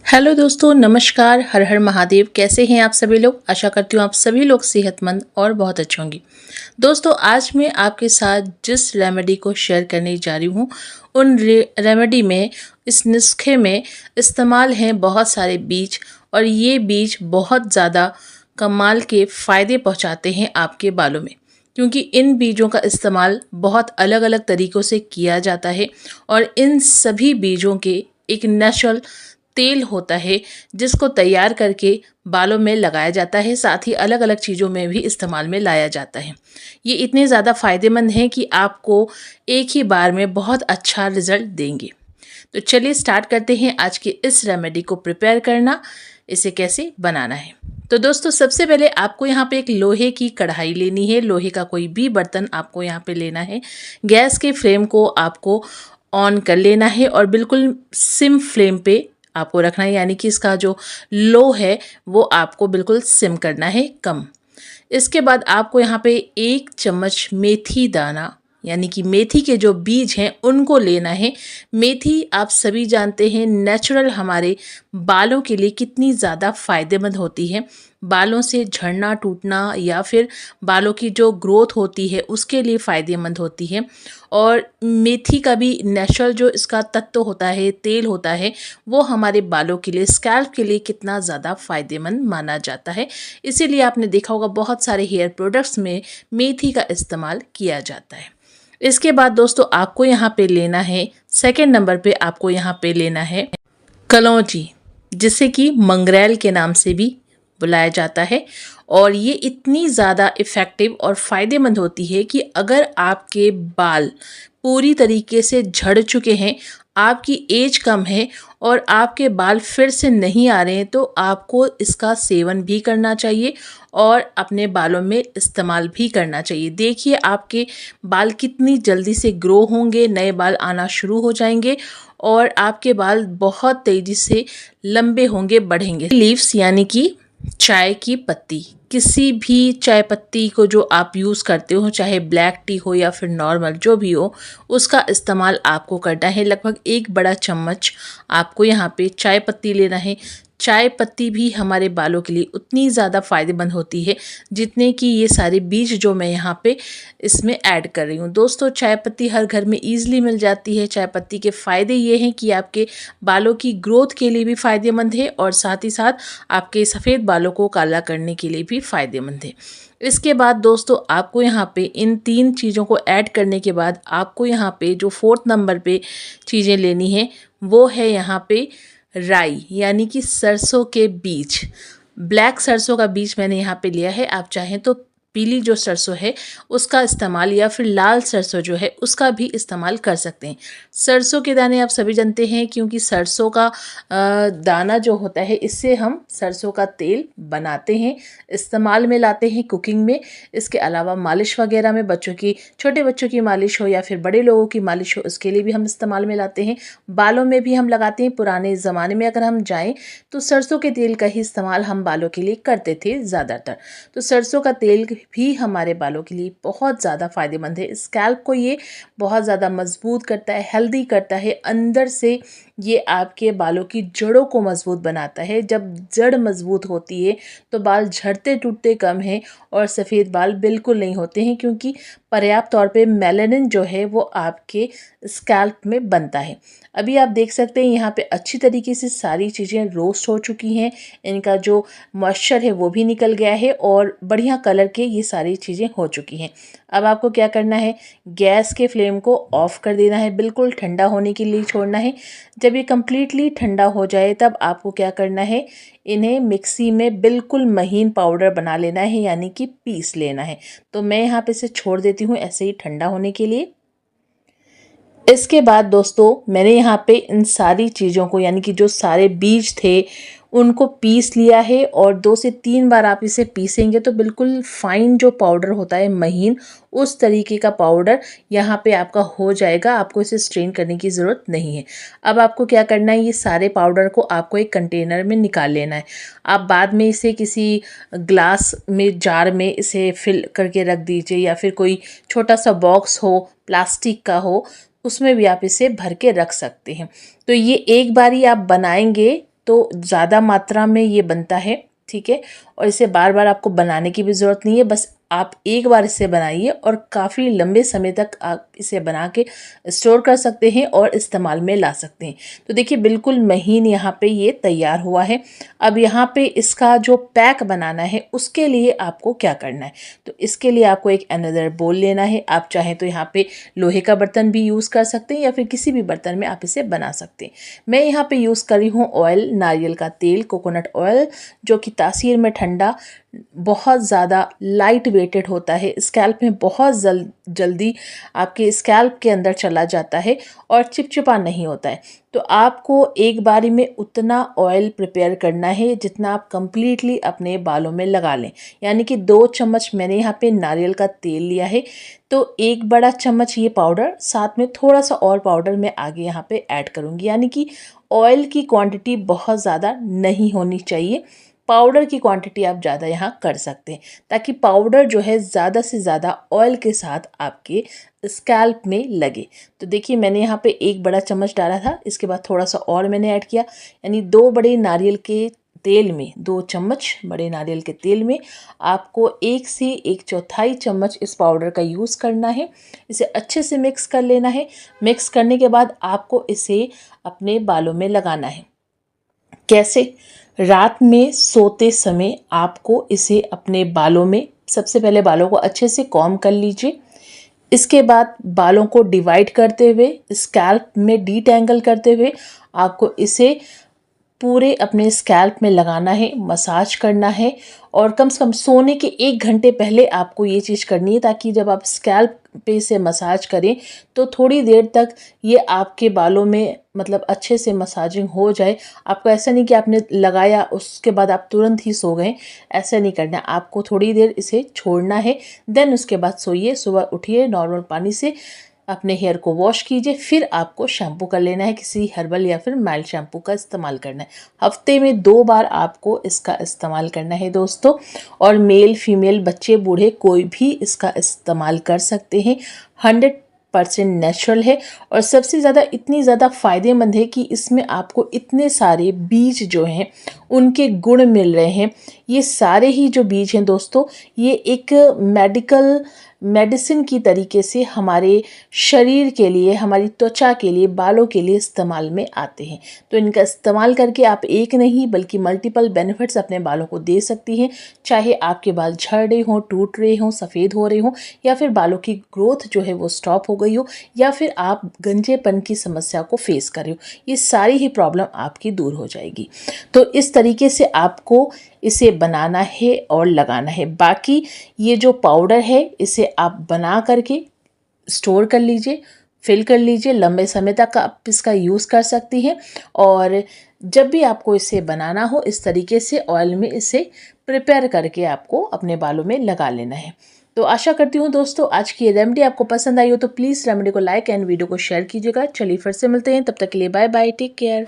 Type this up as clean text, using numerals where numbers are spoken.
Hello दोस्तों, नमस्कार। हर हर महादेव। कैसे हैं आप सभी लोग? आशा करती हूँ आप सभी लोग सेहतमंद और बहुत अच्छे होंगे। दोस्तों, आज मैं आपके साथ जिस रेमेडी को शेयर करने जा रही हूँ उन रेमेडी में, इस नुस्खे में इस्तेमाल हैं बहुत सारे बीज, और ये बीज बहुत ज़्यादा कमाल के फ़ायदे पहुँचाते हैं आपके बालों में, क्योंकि इन बीजों का इस्तेमाल बहुत अलग अलग तरीक़ों से किया जाता है। और इन सभी बीजों के एक नेचुरल तेल होता है जिसको तैयार करके बालों में लगाया जाता है, साथ ही अलग अलग चीज़ों में भी इस्तेमाल में लाया जाता है। ये इतने ज़्यादा फ़ायदेमंद हैं कि आपको एक ही बार में बहुत अच्छा रिज़ल्ट देंगे। तो चलिए स्टार्ट करते हैं आज की इस रेमेडी को प्रिपेयर करना, इसे कैसे बनाना है। तो दोस्तों, सबसे पहले आपको यहाँ पे एक लोहे की कढ़ाई लेनी है। लोहे का कोई भी बर्तन आपको यहाँ पे लेना है। गैस के फ्लेम को आपको ऑन कर लेना है और बिल्कुल सिम फ्लेम पे आपको रखना है, यानी कि इसका जो लो है वो आपको बिल्कुल सिम करना है, कम। इसके बाद आपको यहाँ पे 1 चम्मच मेथी दाना, यानी कि मेथी के जो बीज हैं उनको लेना है। मेथी आप सभी जानते हैं नेचुरल हमारे बालों के लिए कितनी ज़्यादा फ़ायदेमंद होती है। बालों से झड़ना टूटना या फिर बालों की जो ग्रोथ होती है उसके लिए फ़ायदेमंद होती है। और मेथी का भी नेचुरल जो इसका तत्व होता है, तेल होता है, वो हमारे बालों के लिए, स्कैल्प के लिए कितना ज़्यादा फ़ायदेमंद माना जाता है। इसीलिए आपने देखा होगा बहुत सारे हेयर प्रोडक्ट्स में मेथी का इस्तेमाल किया जाता है। इसके बाद दोस्तों, आपको यहाँ पे लेना है, सेकंड नंबर पे आपको यहाँ पे लेना है कलौंजी, जिसे कि मंगरेल के नाम से भी बुलाया जाता है। और ये इतनी ज़्यादा इफ़ेक्टिव और फ़ायदेमंद होती है कि अगर आपके बाल पूरी तरीके से झड़ चुके हैं, आपकी एज कम है और आपके बाल फिर से नहीं आ रहे हैं, तो आपको इसका सेवन भी करना चाहिए और अपने बालों में इस्तेमाल भी करना चाहिए। देखिए आपके बाल कितनी जल्दी से ग्रो होंगे, नए बाल आना शुरू हो जाएंगे और आपके बाल बहुत तेज़ी से लंबे होंगे, बढ़ेंगे। लीव्स यानी कि चाय की पत्ती, किसी भी चाय पत्ती को जो आप यूज़ करते हो, चाहे ब्लैक टी हो या फिर नॉर्मल जो भी हो, उसका इस्तेमाल आपको करना है। लगभग 1 बड़ा चम्मच आपको यहाँ पे चाय पत्ती लेना है। चाय पत्ती भी हमारे बालों के लिए उतनी ज़्यादा फ़ायदेमंद होती है जितने कि ये सारे बीज जो मैं यहाँ पे इसमें ऐड कर रही हूँ। दोस्तों, चाय पत्ती हर घर में ईज़िली मिल जाती है। चाय पत्ती के फ़ायदे ये हैं कि आपके बालों की ग्रोथ के लिए भी फ़ायदेमंद है और साथ ही साथ आपके सफ़ेद बालों को काला करने के लिए भी फ़ायदेमंद है। इसके बाद दोस्तों, आपको यहाँ पे इन 3 चीज़ों को ऐड करने के बाद आपको यहाँ पे जो 4th नंबर पे चीज़ें लेनी है वो है यहाँ पे राई, यानी कि सरसों के बीज। ब्लैक सरसों का बीज मैंने यहाँ पे लिया है। आप चाहें तो पीली जो सरसों है उसका इस्तेमाल या फिर लाल सरसों जो है उसका भी इस्तेमाल कर सकते हैं। सरसों के दाने आप सभी जानते हैं, क्योंकि सरसों का दाना जो होता है इससे हम सरसों का तेल बनाते हैं, इस्तेमाल में लाते हैं कुकिंग में। इसके अलावा मालिश वगैरह में, बच्चों की, छोटे बच्चों की मालिश हो या फिर बड़े लोगों की मालिश हो, उसके लिए भी हम इस्तेमाल में लाते हैं। बालों में भी हम लगाते हैं। पुराने ज़माने में अगर हम जाएँ तो सरसों के तेल का ही इस्तेमाल हम बालों के लिए करते थे ज़्यादातर। तो सरसों का तेल भी हमारे बालों के लिए बहुत ज़्यादा फ़ायदेमंद है। स्कैल्प को ये बहुत ज़्यादा मजबूत करता है, हेल्दी करता है। अंदर से ये आपके बालों की जड़ों को मजबूत बनाता है। जब जड़ मजबूत होती है तो बाल झड़ते टूटते कम हैं और सफ़ेद बाल बिल्कुल नहीं होते हैं, क्योंकि पर्याप्त तौर पे मेलानिन जो है वो आपके स्कैल्प में बनता है। अभी आप देख सकते हैं यहाँ पे अच्छी तरीके से सारी चीज़ें रोस्ट हो चुकी हैं। इनका जो मॉइस्चर है वो भी निकल गया है और बढ़िया कलर के ये सारी चीज़ें हो चुकी हैं। अब आपको क्या करना है, गैस के फ्लेम को ऑफ़ कर देना है, बिल्कुल ठंडा होने के लिए छोड़ना है। जब ये कम्प्लीटली ठंडा हो जाए तब आपको क्या करना है, इन्हें मिक्सी में बिल्कुल महीन पाउडर बना लेना है, यानी कि पीस लेना है। तो मैं यहाँ पे इसे छोड़ देती हूँ ऐसे ही ठंडा होने के लिए। इसके बाद दोस्तों, मैंने यहाँ पे इन सारी चीज़ों को, यानी कि जो सारे बीज थे उनको पीस लिया है और 2 से 3 बार आप इसे पीसेंगे तो बिल्कुल फाइन जो पाउडर होता है, महीन, उस तरीके का पाउडर यहाँ पे आपका हो जाएगा। आपको इसे स्ट्रेन करने की ज़रूरत नहीं है। अब आपको क्या करना है, ये सारे पाउडर को आपको एक कंटेनर में निकाल लेना है। आप बाद में इसे किसी ग्लास में, जार में इसे फिल करके रख दीजिए, या फिर कोई छोटा सा बॉक्स हो, प्लास्टिक का हो, उसमें भी आप इसे भर के रख सकते हैं। तो ये एक बार ही आप बनाएंगे तो ज़्यादा मात्रा में ये बनता है, ठीक है। और इसे बार बार आपको बनाने की भी ज़रूरत नहीं है, बस आप एक बार इसे बनाइए और काफ़ी लंबे समय तक आप इसे बना के स्टोर कर सकते हैं और इस्तेमाल में ला सकते हैं। तो देखिए बिल्कुल महीन यहाँ पे ये तैयार हुआ है। अब यहाँ पे इसका जो पैक बनाना है उसके लिए आपको क्या करना है, तो इसके लिए आपको एक अनदर बोल लेना है। आप चाहें तो यहाँ पे लोहे का बर्तन भी यूज़ कर सकते हैं या फिर किसी भी बर्तन में आप इसे बना सकते हैं। मैं यहाँ पे यूज़ कर रही हूँ ऑयल, नारियल का तेल, कोकोनट ऑयल, जो कि तासीर में ठंडा, बहुत ज़्यादा लाइट वेटेड होता है, स्कैल्प में बहुत जल्दी आपके स्कैल्प के अंदर चला जाता है और चिपचिपा नहीं होता है। तो आपको एक बारी में उतना ऑयल प्रिपेयर करना है जितना आप कंप्लीटली अपने बालों में लगा लें। यानी कि 2 चम्मच मैंने यहाँ पे नारियल का तेल लिया है, तो 1 बड़ा चम्मच ये पाउडर, साथ में थोड़ा सा और पाउडर मैं आगे यहाँ पे ऐड करूँगी। यानी कि ऑयल की क्वांटिटी बहुत ज़्यादा नहीं होनी चाहिए, पाउडर की क्वांटिटी आप ज़्यादा यहाँ कर सकते हैं, ताकि पाउडर जो है ज़्यादा से ज़्यादा ऑयल के साथ आपके स्कैल्प में लगे। तो देखिए मैंने यहाँ पे 1 बड़ा चम्मच डाला था, इसके बाद थोड़ा सा और मैंने ऐड किया, यानी 2 बड़े नारियल के तेल में, 2 चम्मच बड़े नारियल के तेल में आपको 1 से 1/4 चम्मच इस पाउडर का यूज़ करना है। इसे अच्छे से मिक्स कर लेना है। मिक्स करने के बाद आपको इसे अपने बालों में लगाना है। कैसे? रात में सोते समय आपको इसे अपने बालों में, सबसे पहले बालों को अच्छे से कॉम्ब कर लीजिए। इसके बाद बालों को डिवाइड करते हुए, स्कैल्प में डीटैंगल करते हुए आपको इसे पूरे अपने स्कैल्प में लगाना है, मसाज करना है। और कम से कम सोने के 1 घंटे पहले आपको ये चीज़ करनी है, ताकि जब आप स्कैल्प पे इसे मसाज करें तो थोड़ी देर तक ये आपके बालों में मतलब अच्छे से मसाजिंग हो जाए। आपको ऐसा नहीं कि आपने लगाया उसके बाद आप तुरंत ही सो गए, ऐसा नहीं करना। आपको थोड़ी देर इसे छोड़ना है, देन उसके बाद सोइए। सुबह उठिए, नॉर्मल पानी से अपने हेयर को वॉश कीजिए, फिर आपको शैम्पू कर लेना है। किसी हर्बल या फिर माइल्ड शैम्पू का इस्तेमाल करना है। हफ्ते में 2 बार आपको इसका इस्तेमाल करना है दोस्तों। और मेल फीमेल, बच्चे बूढ़े, कोई भी इसका इस्तेमाल कर सकते हैं। 100% नेचुरल है और सबसे ज़्यादा इतनी ज़्यादा फ़ायदेमंद है कि इसमें आपको इतने सारे बीज जो हैं उनके गुण मिल रहे हैं। ये सारे ही जो बीज हैं दोस्तों, ये एक मेडिसिन की तरीके से हमारे शरीर के लिए, हमारी त्वचा के लिए, बालों के लिए इस्तेमाल में आते हैं। तो इनका इस्तेमाल करके आप एक नहीं बल्कि मल्टीपल बेनिफिट्स अपने बालों को दे सकती हैं। चाहे आपके बाल झड़ रहे हों, टूट रहे हों, सफ़ेद हो रहे हों, या फिर बालों की ग्रोथ जो है वो स्टॉप हो गई हो, या फिर आप गंजेपन की समस्या को फेस कर रहे हो, ये सारी ही प्रॉब्लम आपकी दूर हो जाएगी। तो इस तरीके से आपको इसे बनाना है और लगाना है। बाकी ये जो पाउडर है इसे आप बना करके स्टोर कर लीजिए, फिल कर लीजिए, लंबे समय तक आप इसका यूज़ कर सकती हैं। और जब भी आपको इसे बनाना हो, इस तरीके से ऑयल में इसे प्रिपेयर करके आपको अपने बालों में लगा लेना है। तो आशा करती हूँ दोस्तों आज की ये रेमेडी आपको पसंद आई हो, तो प्लीज़ रेमेडी को लाइक एंड वीडियो को शेयर कीजिएगा। चलिए फिर से मिलते हैं, तब तक के लिए बाय बाय, टेक केयर।